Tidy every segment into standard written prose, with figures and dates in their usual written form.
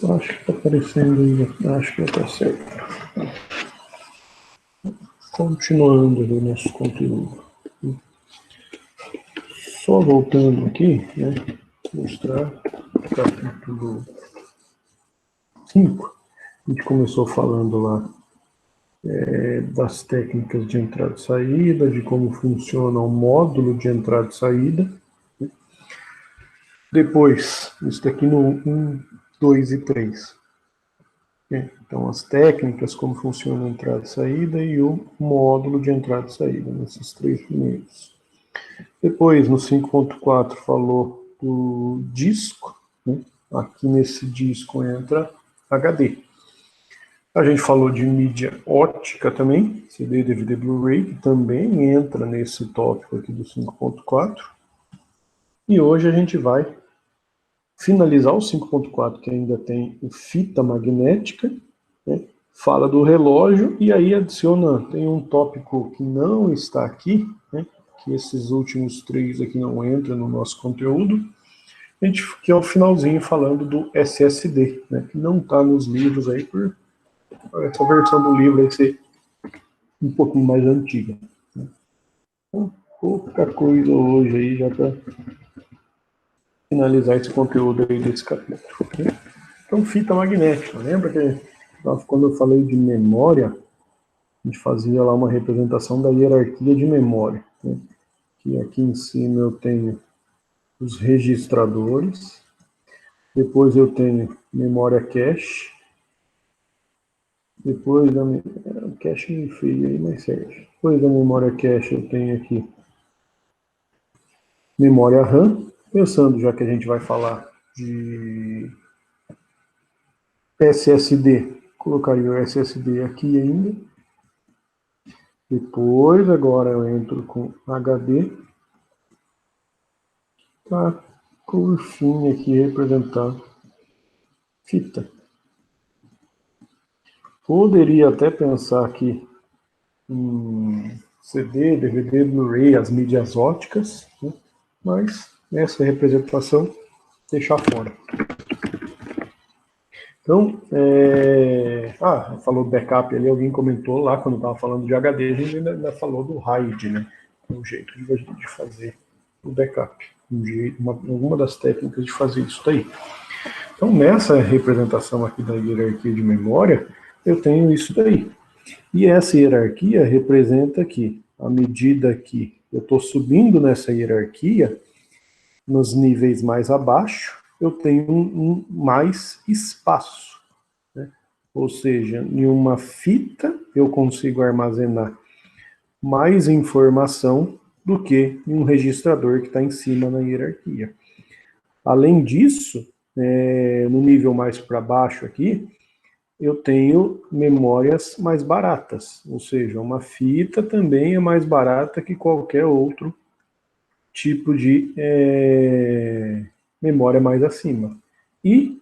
Acho que está aparecendo ainda. Acho que está certo. Continuando o nosso conteúdo. Só voltando aqui, né, mostrar o capítulo 5. A gente começou falando lá das técnicas de entrada e saída, de como funciona o módulo de entrada e saída. Depois, isso daqui no 1, 2 e 3. Então, as técnicas, como funciona a entrada e saída, e o módulo de entrada e saída, nesses 3 primeiros. Depois, no 5.4, falou do disco, né? Aqui nesse disco entra HD. A gente falou de mídia ótica também, CD, DVD, Blu-ray, que também entra nesse tópico aqui do 5.4. E hoje a gente vai finalizar o 5.4, que ainda tem fita magnética, né? Fala do relógio, e aí adiciona, tem um tópico que não está aqui, né? Que esses últimos 3 aqui não entram no nosso conteúdo, que é o finalzinho falando do SSD, né? Que não está nos livros aí, por essa versão do livro aí ser um pouquinho mais antiga. Né? Então, pouca coisa hoje aí já para finalizar esse conteúdo aí desse capítulo. Né? Então, fita magnética. Lembra que quando eu falei de memória, a gente fazia lá uma representação da hierarquia de memória. Né? Que aqui em cima eu tenho os registradores, depois eu tenho memória cache, depois da cache meio feio aí, mas serve. Depois da memória cache eu tenho aqui memória RAM, pensando já que a gente vai falar de SSD, colocaria o SSD aqui ainda. Depois, agora eu entro com HD, tá? Por fim aqui representar fita. Poderia até pensar aqui em CD, DVD, Blu-ray, as mídias óticas, né? Mas essa representação deixar fora. Então, falou backup ali, alguém comentou lá quando estava falando de HD, a gente ainda falou do RAID, né? Um jeito de a gente fazer o backup, alguma das técnicas de fazer isso daí. Então, nessa representação aqui da hierarquia de memória, eu tenho isso daí. E essa hierarquia representa que, à medida que eu estou subindo nessa hierarquia, nos níveis mais abaixo, eu tenho mais espaço. Né? Ou seja, em uma fita eu consigo armazenar mais informação do que em um registrador que está em cima na hierarquia. Além disso, no nível mais para baixo aqui, eu tenho memórias mais baratas, ou seja, uma fita também é mais barata que qualquer outro tipo de memória mais acima. E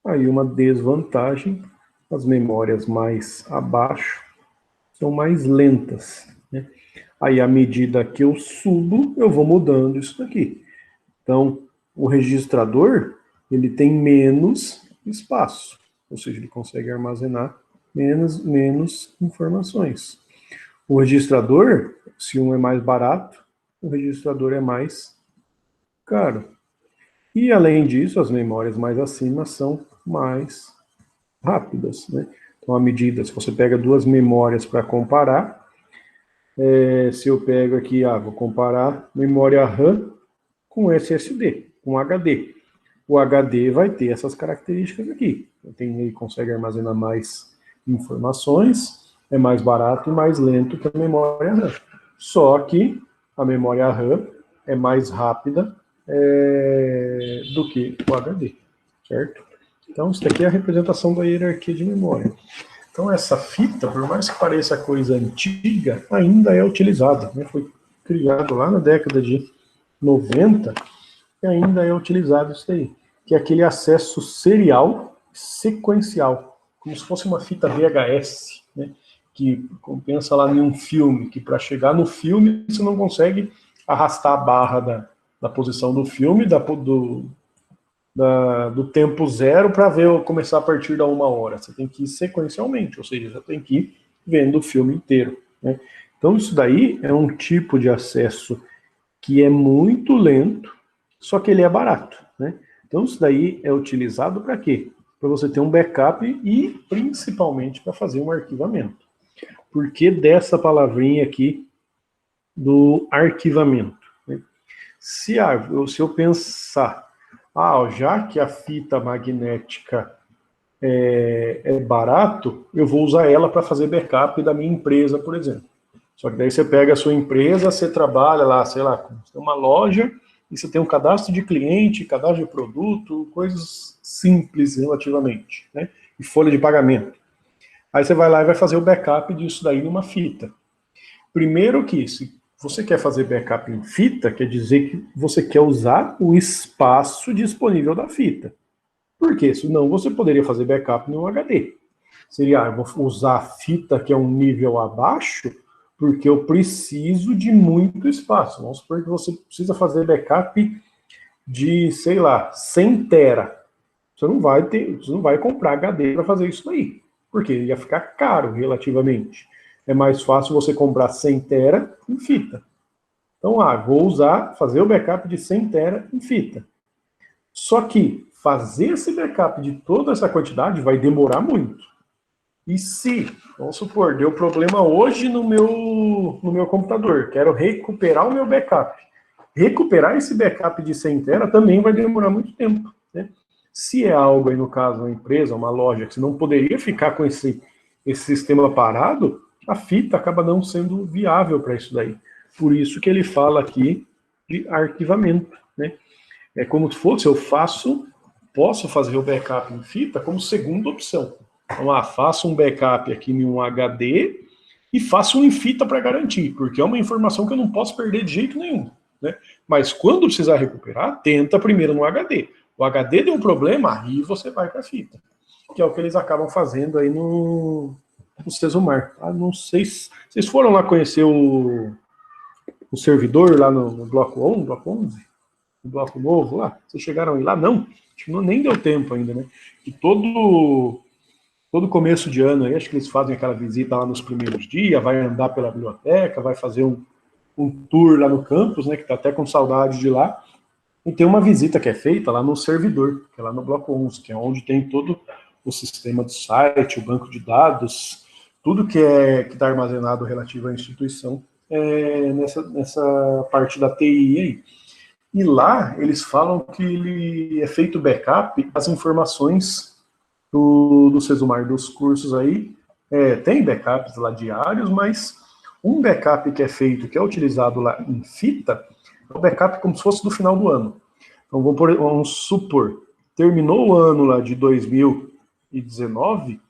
aí uma desvantagem, as memórias mais abaixo são mais lentas. Né? Aí à medida que eu subo, eu vou mudando isso daqui. Então, o registrador, ele tem menos espaço, ou seja, ele consegue armazenar menos informações. O registrador, se um é mais barato, o registrador é mais caro. E, além disso, as memórias mais acima são mais rápidas. Né? Então, à medida, se você pega 2 memórias para comparar, se eu pego aqui, vou comparar memória RAM com SSD, com HD. O HD vai ter essas características aqui. Ele consegue armazenar mais informações, é mais barato e mais lento que a memória RAM. Só que a memória RAM é mais rápida do que o HD, certo? Então, isso daqui é a representação da hierarquia de memória. Então, essa fita, por mais que pareça coisa antiga, ainda é utilizada. Né? Foi criado lá na década de 90, e ainda é utilizado isso daí, que é aquele acesso serial sequencial, como se fosse uma fita VHS, né? Que compensa lá em um filme, que para chegar no filme você não consegue arrastar a barra da posição do filme, do tempo zero para começar a partir da 1 hora. Você tem que ir sequencialmente, ou seja, você tem que ir vendo o filme inteiro, né? Então isso daí é um tipo de acesso que é muito lento, só que ele é barato, né? Então isso daí é utilizado para quê? Para você ter um backup e principalmente para fazer um arquivamento. Por que dessa palavrinha aqui do arquivamento, né? Se eu pensar, já que a fita magnética é barato, eu vou usar ela para fazer backup da minha empresa, por exemplo. Só que daí você pega a sua empresa, você trabalha lá, sei lá, você tem uma loja e você tem um cadastro de cliente, cadastro de produto, coisas simples relativamente, né? E folha de pagamento. Aí você vai lá e vai fazer o backup disso daí numa fita. Primeiro que, se você quer fazer backup em fita, quer dizer que você quer usar o espaço disponível da fita. Por quê? Senão você poderia fazer backup no HD. Seria, eu vou usar a fita que é um nível abaixo, porque eu preciso de muito espaço. Vamos supor que você precisa fazer backup de, sei lá, 100 tera. Você não vai comprar HD para fazer isso aí, porque ia ficar caro relativamente. É mais fácil você comprar 100 tera em fita. Então, vou fazer o backup de 100 tera em fita. Só que fazer esse backup de toda essa quantidade vai demorar muito. E se, vamos supor, deu problema hoje no meu computador, quero recuperar o meu backup. Recuperar esse backup de 100 tera também vai demorar muito tempo, né? Se é algo aí, no caso, uma empresa, uma loja, que você não poderia ficar com esse sistema parado, a fita acaba não sendo viável para isso daí. Por isso que ele fala aqui de arquivamento, né? É como se fosse, posso fazer o backup em fita como segunda opção. Então, faço um backup aqui em um HD e faço um em fita para garantir, porque é uma informação que eu não posso perder de jeito nenhum, né? Mas quando precisar recuperar, tenta primeiro no HD. O HD deu um problema, aí você vai para a fita, que é o que eles acabam fazendo aí no Sesumar. Não sei se vocês foram lá conhecer o servidor lá no bloco 11, o bloco novo lá. Vocês chegaram aí lá? Não, acho que nem deu tempo ainda, né? E todo começo de ano aí, acho que eles fazem aquela visita lá nos primeiros dias, vai andar pela biblioteca, vai fazer um tour lá no campus, né, que tá até com saudade de lá, e tem uma visita que é feita lá no servidor, que é lá no bloco 11, que é onde tem todo o sistema do site, o banco de dados, tudo que está armazenado relativo à instituição, nessa parte da TI aí. E lá eles falam que ele é feito backup das informações do Sesumar, dos cursos aí. Tem backups lá diários, mas um backup que é feito, que é utilizado lá em fita, é o backup como se fosse do final do ano. Então vamos supor, terminou o ano lá de 2019,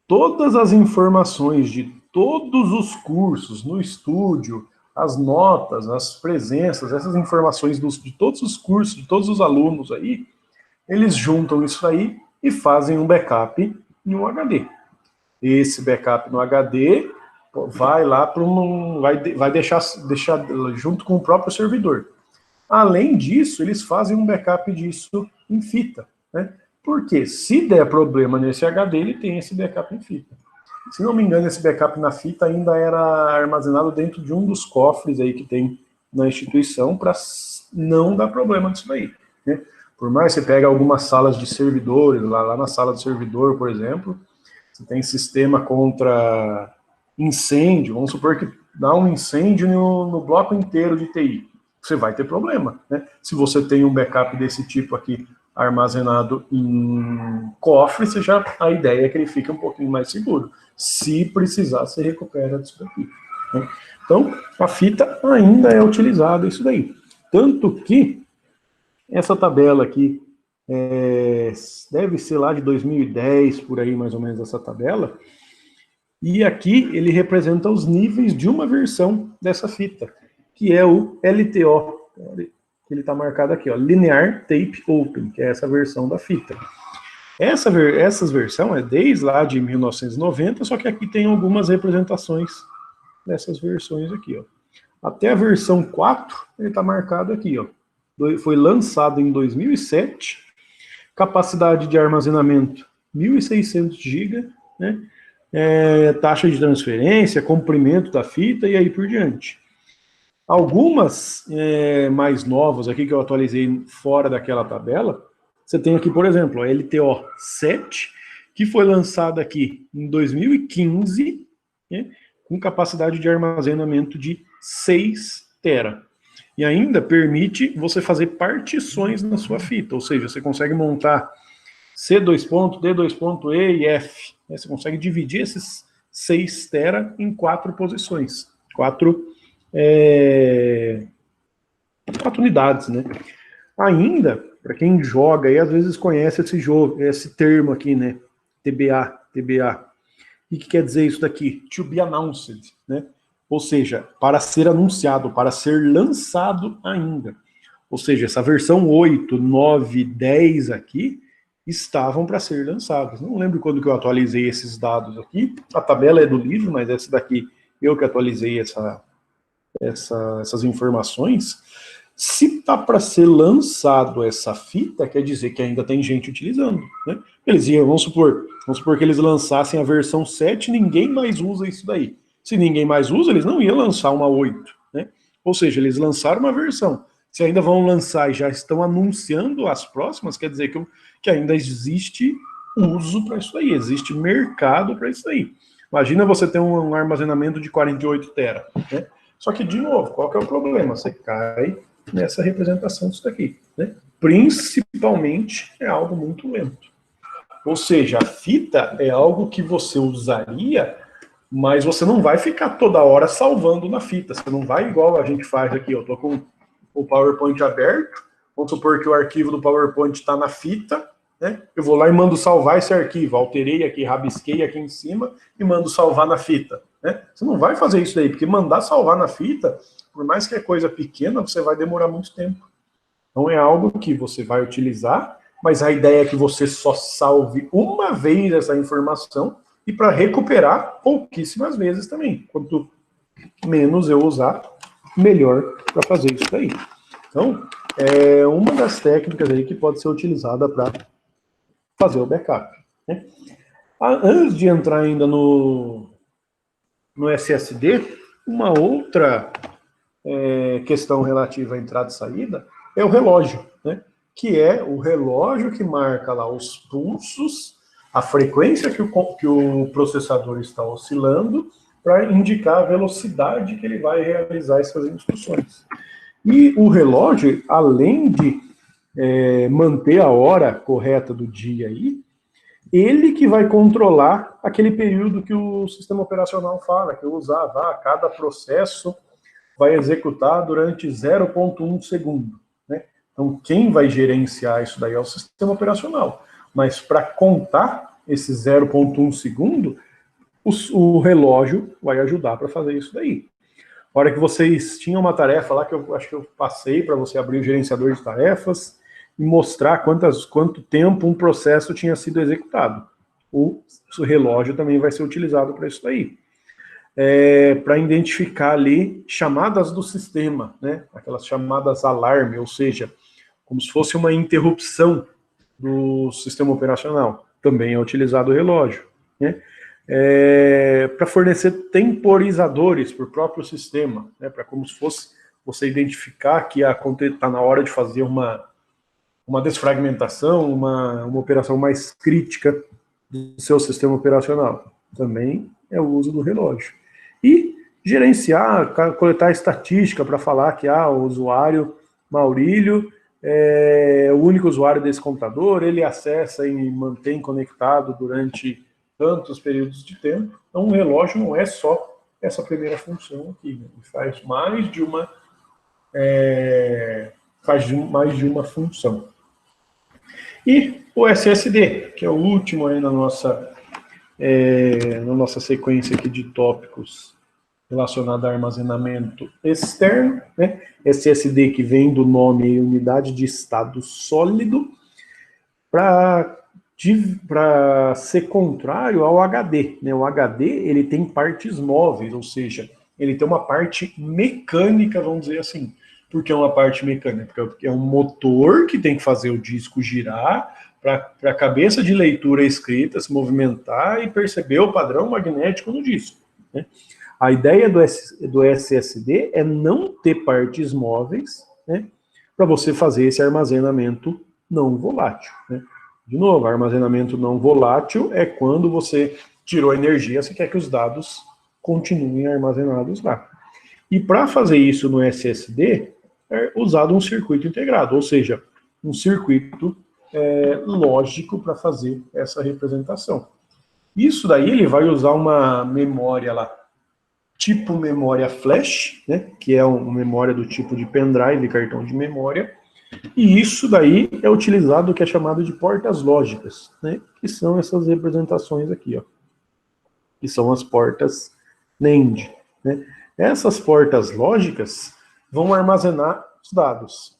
todas as informações de todos os cursos no estúdio, as notas, as presenças, essas informações de todos os cursos, de todos os alunos aí, eles juntam isso aí e fazem um backup em um HD. Esse backup no HD vai lá para vai deixar junto com o próprio servidor. Além disso, eles fazem um backup disso em fita, né? Porque se der problema nesse HD, ele tem esse backup em fita. Se não me engano, esse backup na fita ainda era armazenado dentro de um dos cofres aí que tem na instituição para não dar problema disso daí, né? Por mais que você pega algumas salas de servidores, lá na sala do servidor, por exemplo, você tem sistema contra incêndio, vamos supor que dá um incêndio no bloco inteiro de TI, você vai ter problema, né? Se você tem um backup desse tipo aqui armazenado em cofre, a ideia é que ele fique um pouquinho mais seguro. Se precisar, você recupera disso daqui, né? Então, a fita ainda é utilizada isso daí. Tanto que essa tabela aqui deve ser lá de 2010, por aí mais ou menos essa tabela, e aqui ele representa os níveis de uma versão dessa fita, que é o LTO, que ele está marcado aqui, ó, Linear Tape Open, que é essa versão da fita. Essas versões é desde lá de 1990, só que aqui tem algumas representações dessas versões aqui, ó. Até a versão 4, ele está marcado aqui, ó. Foi lançado em 2007, Capacidade de armazenamento, 1.600 GB, né? Taxa de transferência, comprimento da fita e aí por diante. Algumas mais novas aqui que eu atualizei fora daquela tabela, você tem aqui, por exemplo, a LTO 7, que foi lançada aqui em 2015, né, com capacidade de armazenamento de 6 TB. E ainda permite você fazer partições na sua fita, ou seja, você consegue montar C2 ponto, D2 ponto, E e F. Você consegue dividir esses 6 TB em 4 posições, 4 unidades, né? Ainda, para quem joga aí, às vezes conhece esse jogo, esse termo aqui, né? TBA. E o que quer dizer isso daqui? To be announced, né? Ou seja, para ser anunciado, para ser lançado ainda. Ou seja, essa versão 8, 9, 10 aqui estavam para ser lançados. Não lembro quando que eu atualizei esses dados aqui. A tabela é do livro, mas essa daqui eu que atualizei essas informações. Se está para ser lançado essa fita, quer dizer que ainda tem gente utilizando, né? Eles iam, vamos supor que eles lançassem a versão 7, ninguém mais usa isso daí. Se ninguém mais usa, eles não iam lançar uma 8, né? Ou seja, eles lançaram uma versão. Se ainda vão lançar e já estão anunciando as próximas, quer dizer que ainda existe uso para isso aí, existe mercado para isso aí. Imagina você ter um armazenamento de 48 TB, né? Só que, de novo, qual que é o problema? Você cai nessa representação disso daqui, né? Principalmente é algo muito lento. Ou seja, a fita é algo que você usaria, mas você não vai ficar toda hora salvando na fita. Você não vai igual a gente faz aqui. Eu estou com o PowerPoint aberto, vamos supor que o arquivo do PowerPoint está na fita, né? Eu vou lá e mando salvar esse arquivo, alterei aqui, rabisquei aqui em cima e mando salvar na fita, né? Você não vai fazer isso daí, porque mandar salvar na fita, por mais que é coisa pequena, você vai demorar muito tempo. Então é algo que você vai utilizar, mas a ideia é que você só salve uma vez essa informação e para recuperar pouquíssimas vezes também. Quanto menos eu usar, melhor para fazer isso daí. Então, é uma das técnicas aí que pode ser utilizada para fazer o backup, né? Antes de entrar ainda no SSD, uma outra questão relativa à entrada e saída é o relógio, né? Que é o relógio que marca lá os pulsos, a frequência que o processador está oscilando, para indicar a velocidade que ele vai realizar essas instruções. E o relógio, além de manter a hora correta do dia aí, ele que vai controlar aquele período que o sistema operacional fala, que eu usava, cada processo vai executar durante 0,1 segundo, né? Então, quem vai gerenciar isso daí é o sistema operacional. Mas para contar esse 0,1 segundo, o relógio vai ajudar para fazer isso daí. A hora que vocês tinham uma tarefa lá, que eu acho que eu passei para você abrir o gerenciador de tarefas e mostrar quanto tempo um processo tinha sido executado. O relógio também vai ser utilizado para isso daí. Para identificar ali chamadas do sistema, né? Aquelas chamadas alarme, ou seja, como se fosse uma interrupção do sistema operacional. Também é utilizado o relógio, né? Para fornecer temporizadores para o próprio sistema, né? Para como se fosse você identificar que está na hora de fazer uma desfragmentação, uma operação mais crítica do seu sistema operacional. Também é o uso do relógio. E gerenciar, coletar estatística para falar que o usuário Maurílio é o único usuário desse computador, ele acessa e mantém conectado durante tantos períodos de tempo. Então, o relógio não é só essa primeira função aqui, né? Ele faz mais de uma função. E o SSD, que é o último aí na nossa sequência aqui de tópicos relacionado a armazenamento externo, né? SSD que vem do nome unidade de estado sólido, para ser contrário ao HD, né? O HD ele tem partes móveis, ou seja, ele tem uma parte mecânica, vamos dizer assim. Por que uma parte mecânica? Porque é um motor que tem que fazer o disco girar para a cabeça de leitura escrita se movimentar e perceber o padrão magnético no disco, né? A ideia do SSD é não ter partes móveis, né, para você fazer esse armazenamento não volátil, né? De novo, armazenamento não volátil é quando você tirou energia, você quer que os dados continuem armazenados lá. E para fazer isso no SSD, é usado um circuito integrado, ou seja, um circuito lógico para fazer essa representação. Isso daí ele vai usar uma memória lá, tipo memória flash, né, que é uma memória do tipo de pendrive, cartão de memória, e isso daí é utilizado o que é chamado de portas lógicas, né, que são essas representações aqui, ó, que são as portas NAND, né. Essas portas lógicas vão armazenar os dados.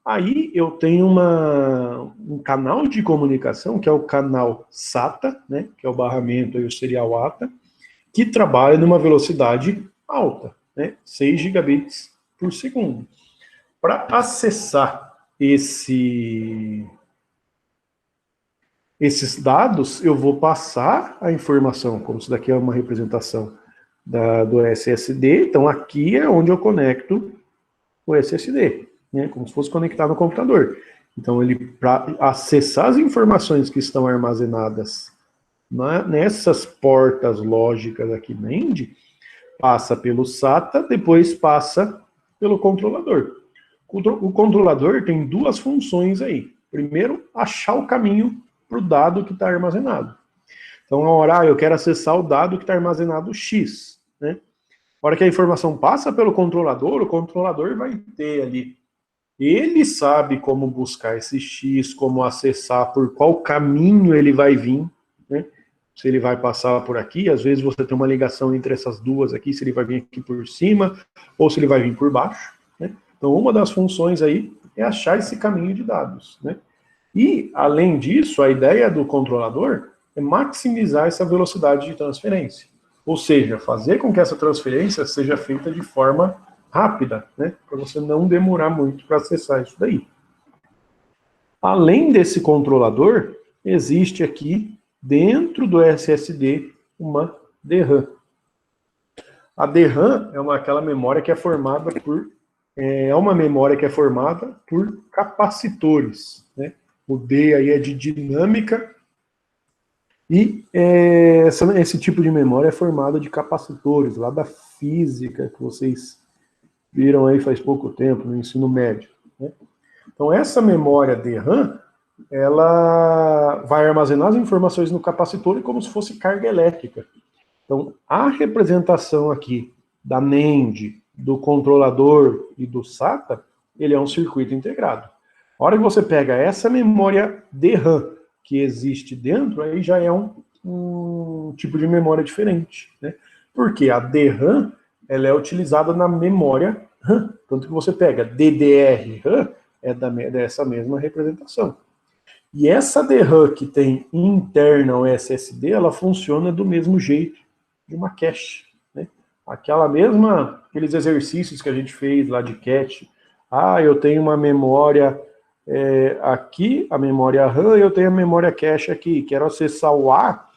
Aí eu tenho um canal de comunicação, que é o canal SATA, né, que é o barramento e o serial ATA, que trabalha numa velocidade alta, né, 6 gigabits por segundo. Para acessar esses dados, eu vou passar a informação, como isso daqui é uma representação do SSD, então aqui é onde eu conecto o SSD, né, como se fosse conectar no computador. Então, para acessar as informações que estão armazenadas nessas portas lógicas aqui NAND, passa pelo SATA, depois passa pelo controlador. O controlador tem duas funções aí. Primeiro, achar o caminho para o dado que está armazenado. Então, a hora eu quero acessar o dado que está armazenado X, né? A hora que a informação passa pelo controlador, o controlador vai ter ali. Ele sabe como buscar esse X, como acessar, por qual caminho ele vai vir, né? Se ele vai passar por aqui, às vezes você tem uma ligação entre essas duas aqui, se ele vai vir aqui por cima, ou se ele vai vir por baixo, né? Então, uma das funções aí é achar esse caminho de dados, né? E, além disso, a ideia do controlador é maximizar essa velocidade de transferência. Ou seja, fazer com que essa transferência seja feita de forma rápida, né? Para você não demorar muito para acessar isso daí. Além desse controlador, existe aqui, dentro do SSD, uma DRAM. A DRAM é aquela memória que é formada por capacitores, né? O D aí é de dinâmica, e esse tipo de memória é formada de capacitores, lá da física, que vocês viram aí faz pouco tempo, no ensino médio, né? Então, essa memória DRAM, ela vai armazenar as informações no capacitor como se fosse carga elétrica. Então, a representação aqui da NAND, do controlador e do SATA, ele é um circuito integrado. A hora que você pega essa memória DRAM que existe dentro, aí já é um tipo de memória diferente, né? Porque a DRAM, ela é utilizada na memória RAM. Tanto que você pega DDR-RAM, é dessa mesma representação. E essa DRAM que tem interna o SSD, ela funciona do mesmo jeito de uma cache, né? Aqueles exercícios que a gente fez lá de cache. Eu tenho uma memória aqui, a memória RAM, e eu tenho a memória cache aqui. Quero acessar o A,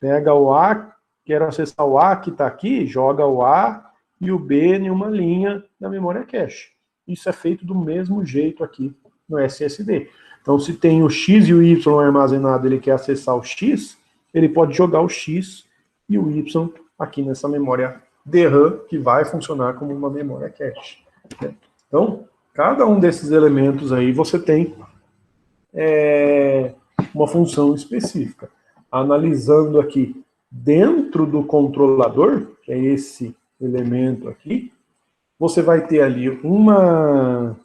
pega o A, quero acessar o A que está aqui, joga o A e o B em uma linha da memória cache. Isso é feito do mesmo jeito aqui no SSD. Então, se tem o X e o Y armazenado, ele quer acessar o X, ele pode jogar o X e o Y aqui nessa memória DRAM, que vai funcionar como uma memória cache. Então, cada um desses elementos aí você tem uma função específica. Analisando aqui dentro do controlador, que é esse elemento aqui, você vai ter ali uma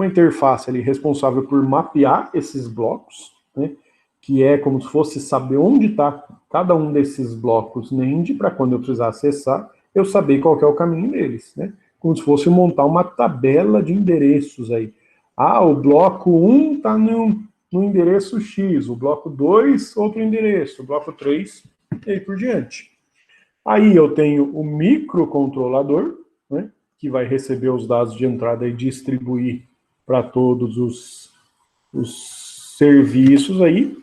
interface ali responsável por mapear esses blocos, né, que é como se fosse saber onde está cada um desses blocos NAND, para quando eu precisar acessar, eu saber qual que é o caminho deles, né? Como se fosse montar uma tabela de endereços aí. O bloco 1 está no endereço X, o bloco 2, outro endereço, o bloco 3, e aí por diante. Aí eu tenho o microcontrolador, né, que vai receber os dados de entrada e distribuir para todos os serviços aí,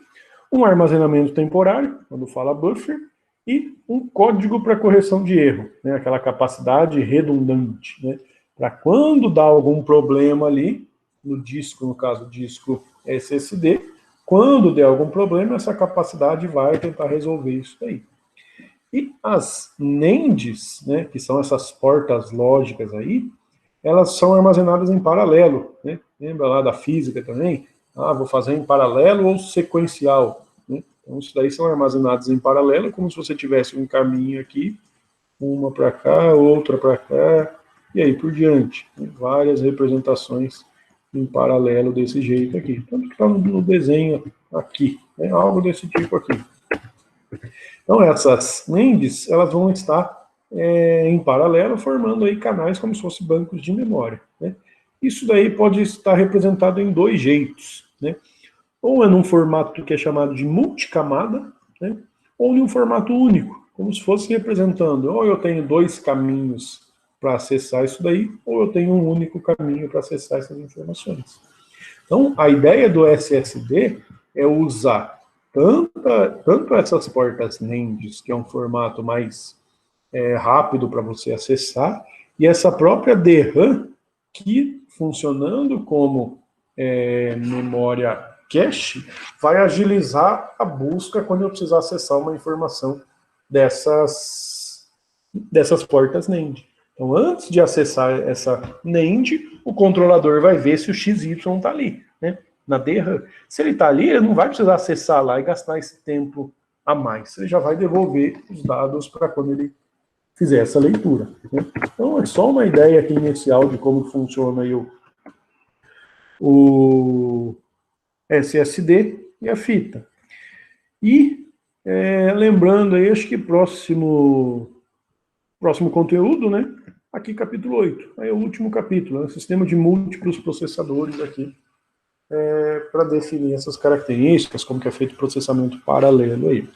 um armazenamento temporário, quando fala buffer, e um código para correção de erro, né, aquela capacidade redundante, né, para quando dá algum problema ali, no disco, no caso, disco SSD, quando der algum problema, essa capacidade vai tentar resolver isso aí. E as NANDs, né, que são essas portas lógicas aí, elas são armazenadas em paralelo, né? Lembra lá da física também? Ah, vou fazer em paralelo ou sequencial, né? Então, isso daí são armazenados em paralelo, como se você tivesse um caminho aqui, uma para cá, outra para cá, e aí por diante. Né? Várias representações em paralelo desse jeito aqui. Tanto que está no desenho aqui, né? Algo desse tipo aqui. Então, essas NANDs, elas vão estar em paralelo, formando aí canais como se fossem bancos de memória, né? Isso daí pode estar representado em dois jeitos, né? Ou é num formato que é chamado de multicamada, né? Ou em um formato único, como se fosse representando, ou eu tenho dois caminhos para acessar isso daí, ou eu tenho um único caminho para acessar essas informações. Então, a ideia do SSD é usar tanto essas portas NANDs, que é um formato mais rápido para você acessar, e essa própria DRAM, que funcionando como memória cache, vai agilizar a busca quando eu precisar acessar uma informação dessas portas NAND. Então, antes de acessar essa NAND, o controlador vai ver se o XY está ali, né, na DRAM. Se ele está ali, ele não vai precisar acessar lá e gastar esse tempo a mais. Ele já vai devolver os dados para quando ele fizer essa leitura, né? Então, é só uma ideia aqui inicial de como funciona aí o SSD e a fita. E, lembrando aí, acho que próximo conteúdo, né? Aqui capítulo 8, aí é o último capítulo, né? Sistema de múltiplos processadores aqui, para definir essas características, como que é feito o processamento paralelo aí.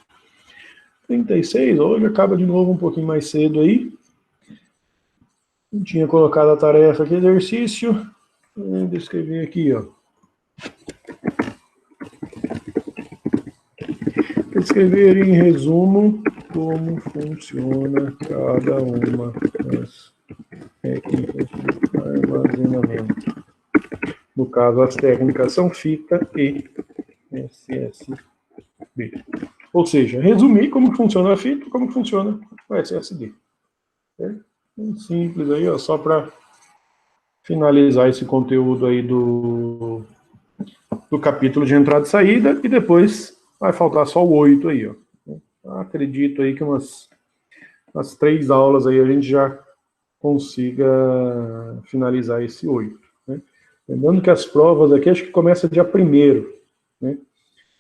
36, hoje acaba de novo um pouquinho mais cedo aí. Eu tinha colocado a tarefa aqui, exercício, deixa eu escrever aqui, ó. Escrever em resumo como funciona cada uma das técnicas de armazenamento. No caso, as técnicas são fita e SSD. Ou seja, resumir como funciona a fita e como funciona o SSD. É bem simples aí, ó, só para finalizar esse conteúdo aí do capítulo de entrada e saída, e depois vai faltar só o 8 aí, ó. Acredito aí que umas 3 aulas aí a gente já consiga finalizar esse 8. Né? Lembrando que as provas aqui, acho que começa dia 1º, né?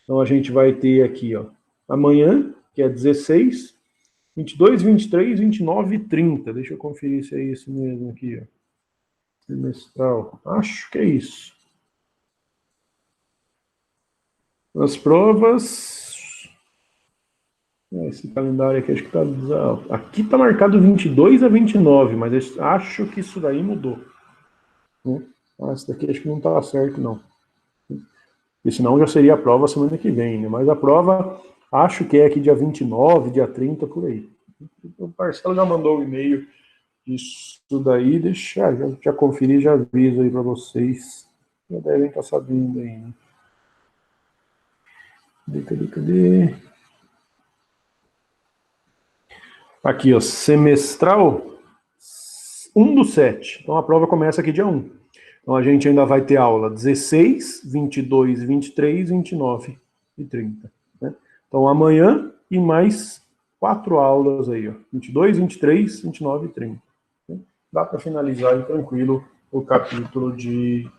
Então a gente vai ter aqui, ó, amanhã, que é 16, 22, 23, 29 e 30. Deixa eu conferir se é isso mesmo aqui, ó. Semestral. Acho que é isso. As provas... Esse calendário aqui, acho que está... Aqui está marcado 22 a 29, mas acho que isso daí mudou. Esse daqui acho que não está certo, não. E senão já seria a prova semana que vem, né? Mas a prova, acho que é aqui dia 29, dia 30, por aí. O Marcelo já mandou um e-mail disso daí, já conferi, já aviso aí para vocês. Já devem estar sabendo aí, né? Cadê? Aqui, ó, semestral 1/7. Então a prova começa aqui dia 1. Então a gente ainda vai ter aula 16, 22, 23, 29 e 30. Né? Então amanhã e mais 4 aulas aí, ó. 22, 23, 29 e 30. Né? Dá para finalizar aí tranquilo o capítulo de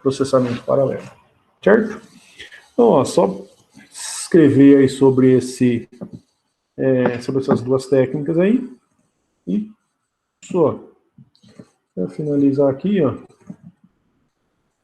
processamento paralelo. Certo? Então, ó, só escrever aí sobre essas duas técnicas aí. E só para finalizar aqui, ó.